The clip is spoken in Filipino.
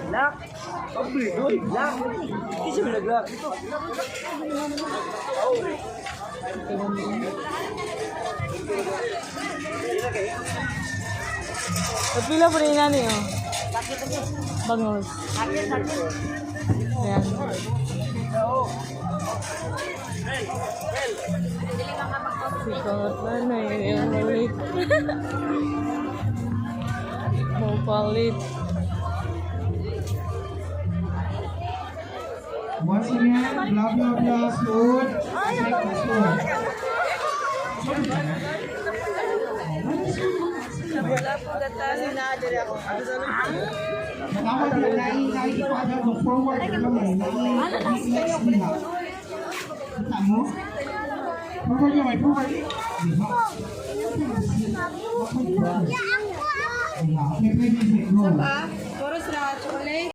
Lock. Lock. Hindi siya nag-lock. Pila po rin nani, oh. Bangos. Ayan. Sikat na yung ulit. Mau palit. Once again, blah blah blah sword. Check the sword. Wala po gatali na diri ako. Tawag na lain ipada go forward kami. Next nila. Kita mo? Forward yun, may forward. Okay, pwede. Puro sa chocolate.